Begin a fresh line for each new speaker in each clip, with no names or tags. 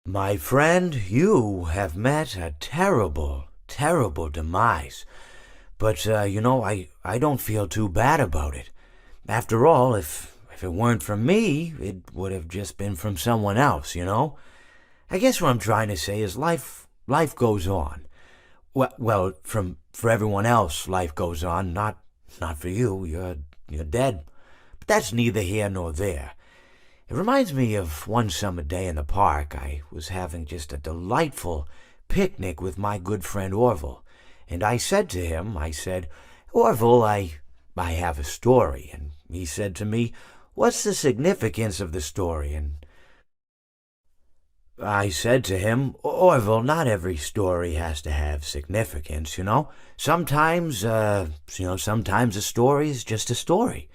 My friend, you have met a terrible, terrible demise. But, I don't feel too bad about it. After all, if it weren't from me, it would have just been from someone else, you know? I guess what I'm trying to say is life goes on. For everyone else, life goes on, not for you. You're dead. But that's neither here nor there. It reminds me of one summer day in the park. I was having just a delightful picnic with my good friend Orville. And I said to him, Orville, I have a story. And he said to me, what's the significance of the story? And I said to him, Orville, not every story has to have significance, you know? Sometimes a story is just a story.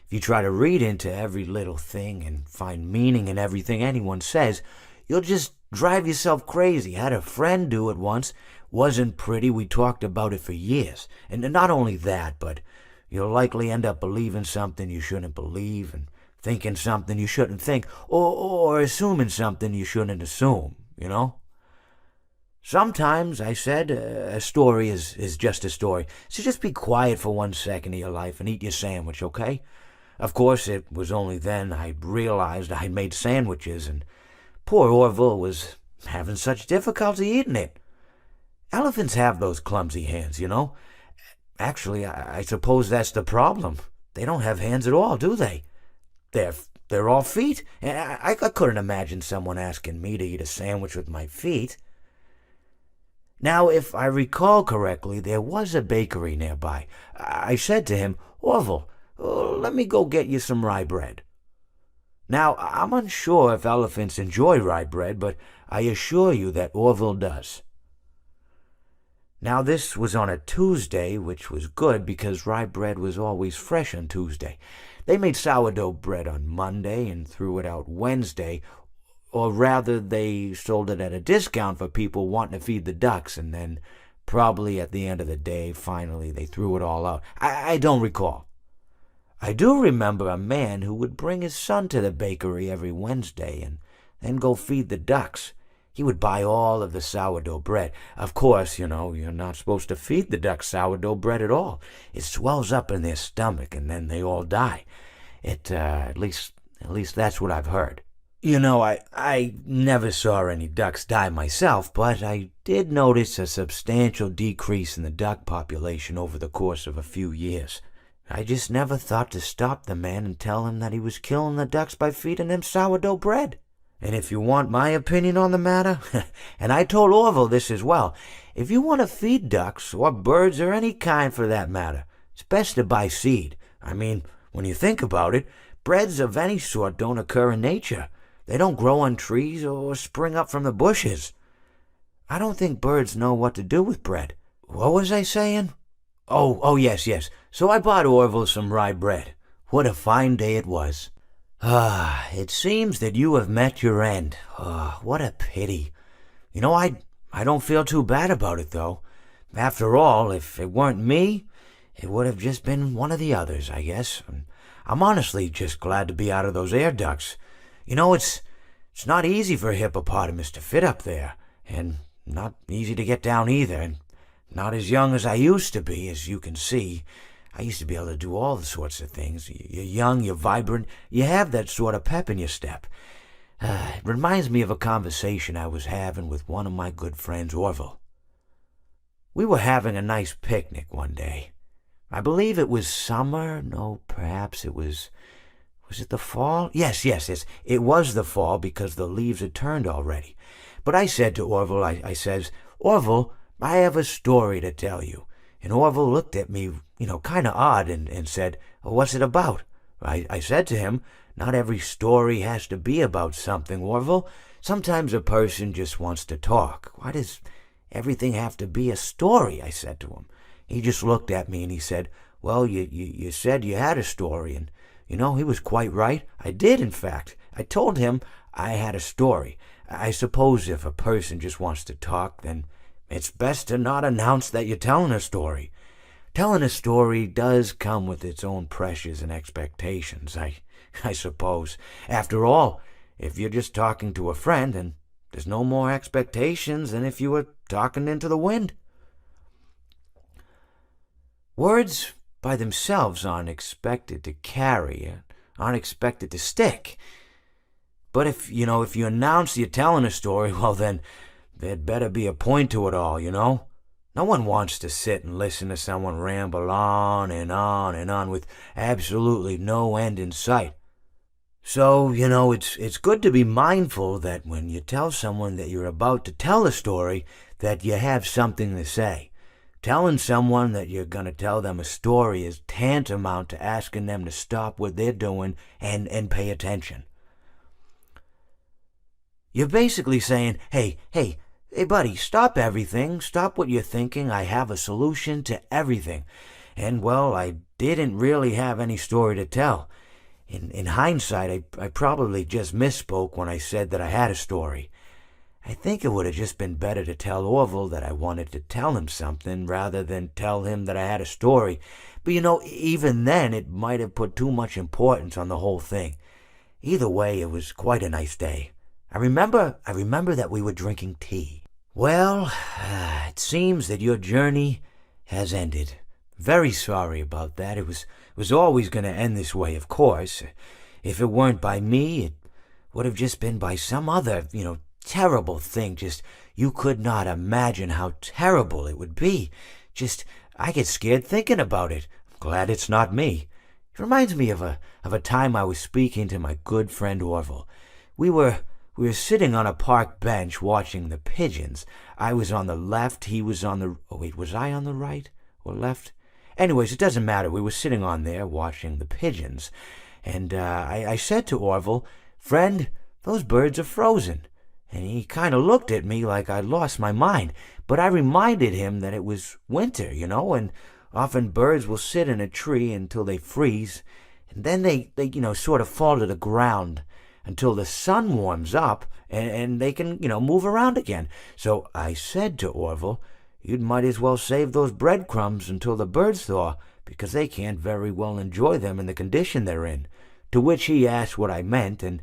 If you try to read into every little thing and find meaning in everything anyone says, you'll just drive yourself crazy. Had a friend do it once. Wasn't pretty. We talked about it for years. And not only that, but you'll likely end up believing something you shouldn't believe and thinking something you shouldn't think or assuming something you shouldn't assume, you know? Sometimes, I said, a story is just a story. So just be quiet for 1 second of your life and eat your sandwich, okay? Of course, it was only then I realized I'd made sandwiches, and poor Orville was having such difficulty eating it. Elephants have those clumsy hands, you know. Actually, I suppose that's the problem. They don't have hands at all, do they? They're all feet, and I couldn't imagine someone asking me to eat a sandwich with my feet. Now, if I recall correctly, there was a bakery nearby. I said to him, Orville, let me go get you some rye bread. Now, I'm unsure if elephants enjoy rye bread, but I assure you that Orville does. Now, this was on a Tuesday, which was good because rye bread was always fresh on Tuesday. They made sourdough bread on Monday and threw it out Wednesday, or rather, they sold it at a discount for people wanting to feed the ducks, and then probably at the end of the day, finally, they threw it all out. I don't recall. I do remember a man who would bring his son to the bakery every Wednesday and then go feed the ducks. He would buy all of the sourdough bread. Of course, you're not supposed to feed the ducks sourdough bread at all. It swells up in their stomach and then they all die. At least that's what I've heard. I never saw any ducks die myself, but I did notice a substantial decrease in the duck population over the course of a few years. I just never thought to stop the man and tell him that he was killing the ducks by feeding them sourdough bread. And if you want my opinion on the matter, and I told Orville this as well, if you want to feed ducks, or birds, or any kind for that matter, it's best to buy seed. I mean, when you think about it, breads of any sort don't occur in nature. They don't grow on trees or spring up from the bushes. I don't think birds know what to do with bread. What was I saying? Oh, yes. So I bought Orville some rye bread. What a fine day it was. It seems that you have met your end. What a pity. I don't feel too bad about it, though. After all, if it weren't me, it would have just been one of the others, I guess. I'm honestly just glad to be out of those air ducts. It's not easy for a hippopotamus to fit up there, and not easy to get down either, and not as young as I used to be, as you can see. I used to be able to do all sorts of things. You're young, you're vibrant, you have that sort of pep in your step. It reminds me of a conversation I was having with one of my good friends, Orville. We were having a nice picnic one day. I believe it was summer. No, perhaps it was... Was it the fall? Yes. It was the fall because the leaves had turned already. But I said to Orville, I says, Orville, I have a story to tell you. And Orville looked at me, kind of odd and said, what's it about? I said to him, not every story has to be about something, Orville. Sometimes a person just wants to talk. Why does everything have to be a story? I said to him. He just looked at me and he said, well, you said you had a story. And, he was quite right. I did, in fact. I told him I had a story. I suppose if a person just wants to talk, then it's best to not announce that you're telling a story. Telling a story does come with its own pressures and expectations, I suppose. After all, if you're just talking to a friend, then There's no more expectations than if you were talking into the wind. Words by themselves aren't expected to carry, aren't expected to stick. But if you announce you're telling a story, well then, there'd better be a point to it all, No one wants to sit and listen to someone ramble on and on and on with absolutely no end in sight. So, it's good to be mindful that when you tell someone that you're about to tell a story, that you have something to say. Telling someone that you're going to tell them a story is tantamount to asking them to stop what they're doing and pay attention. You're basically saying, hey, buddy, stop everything. Stop what you're thinking. I have a solution to everything. And, well, I didn't really have any story to tell. In hindsight, I probably just misspoke when I said that I had a story. I think it would have just been better to tell Orville that I wanted to tell him something rather than tell him that I had a story. But even then, it might have put too much importance on the whole thing. Either way, it was quite a nice day. I remember that we were drinking tea. Well, it seems that your journey has ended. Very sorry about that. It was always going to end this way, of course. If it weren't by me, it would have just been by some other, terrible thing. Just, you could not imagine how terrible it would be. Just, I get scared thinking about it. I'm glad it's not me. It reminds me of a time I was speaking to my good friend Orville. We were sitting on a park bench watching the pigeons. I was on the left, he was on the... Oh, wait, was I on the right or left? Anyways, it doesn't matter. We were sitting on there watching the pigeons. And I said to Orville, "Friend, those birds are frozen." And he kind of looked at me like I'd lost my mind. But I reminded him that it was winter, and often birds will sit in a tree until they freeze. And then they sort of fall to the ground until the sun warms up and they can, move around again. So I said to Orville, "You might as well save those breadcrumbs until the birds thaw, because they can't very well enjoy them in the condition they're in." To which he asked what I meant, and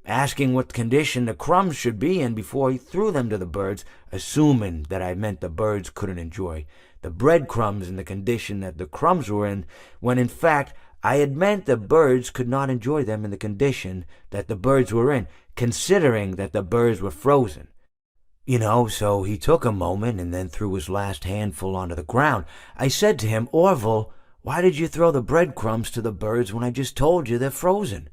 asking what condition the crumbs should be in before he threw them to the birds, assuming that I meant the birds couldn't enjoy the breadcrumbs in the condition that the crumbs were in, when in fact I had meant the birds could not enjoy them in the condition that the birds were in, considering that the birds were frozen. So he took a moment and then threw his last handful onto the ground. I said to him, "Orville, why did you throw the breadcrumbs to the birds when I just told you they're frozen?"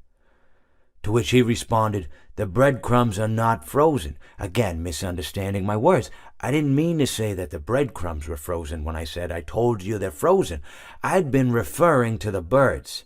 To which he responded, "The breadcrumbs are not frozen." Again, misunderstanding my words. I didn't mean to say that the breadcrumbs were frozen when I said I told you they're frozen. I'd been referring to the birds.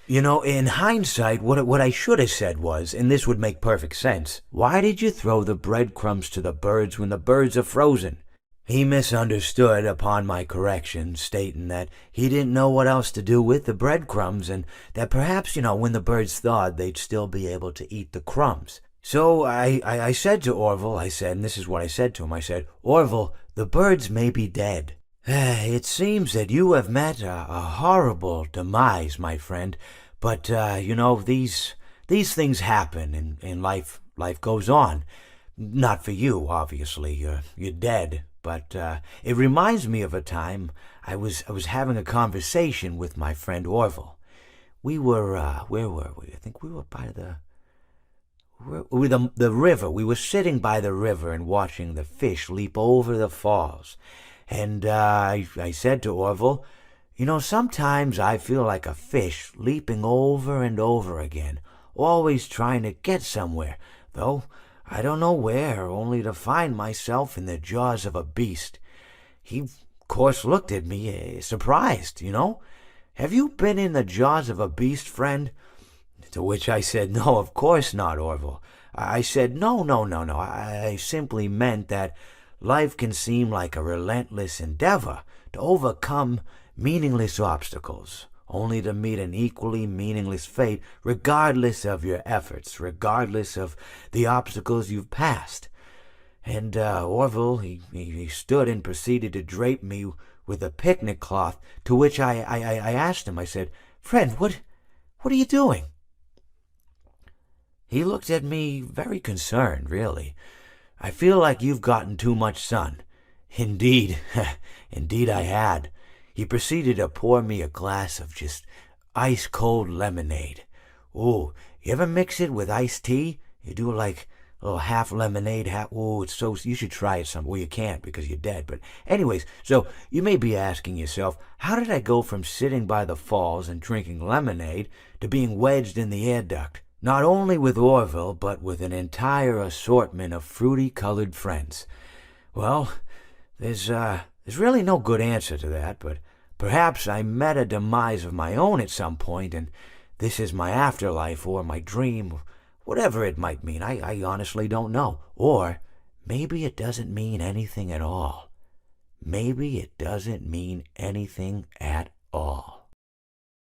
In hindsight, what I should have said was, and this would make perfect sense, "Why did you throw the breadcrumbs to the birds when the birds are frozen?" He misunderstood upon my correction, stating that he didn't know what else to do with the breadcrumbs, and that perhaps, when the birds thawed, they'd still be able to eat the crumbs. So I said to Orville, and this is what I said to him, I said, "Orville, the birds may be dead. It seems that you have met a horrible demise, my friend, but, these things happen, and life goes on. Not for you, obviously, you're dead. But it reminds me of a time I was having a conversation with my friend Orville. We were, where were we? I think we were by the river. We were sitting by the river and watching the fish leap over the falls. And I said to Orville, sometimes I feel like a fish leaping over and over again, always trying to get somewhere, though I don't know where, only to find myself in the jaws of a beast. He, of course, looked at me, surprised, "Have you been in the jaws of a beast, friend?" To which I said, "No, of course not, Orville." I said, No. I simply meant that life can seem like a relentless endeavor to overcome meaningless obstacles, only to meet an equally meaningless fate, regardless of your efforts, regardless of the obstacles you've passed. And Orville, he stood and proceeded to drape me with a picnic cloth, to which I asked him, I said, "Friend, what are you doing?" He looked at me very concerned, really. I feel like you've gotten too much sun." "Indeed, indeed I had." He proceeded to pour me a glass of just ice-cold lemonade. Ooh, you ever mix it with iced tea? You do like a little half lemonade, half... Ooh, it's so... You should try it some... Well, you can't because you're dead. But anyways, so you may be asking yourself, how did I go from sitting by the falls and drinking lemonade to being wedged in the air duct? Not only with Orville, but with an entire assortment of fruity-colored friends. Well, there's really no good answer to that, but perhaps I met a demise of my own at some point, and this is my afterlife or my dream, whatever it might mean. I honestly don't know. Or maybe it doesn't mean anything at all. Maybe it doesn't mean anything at all.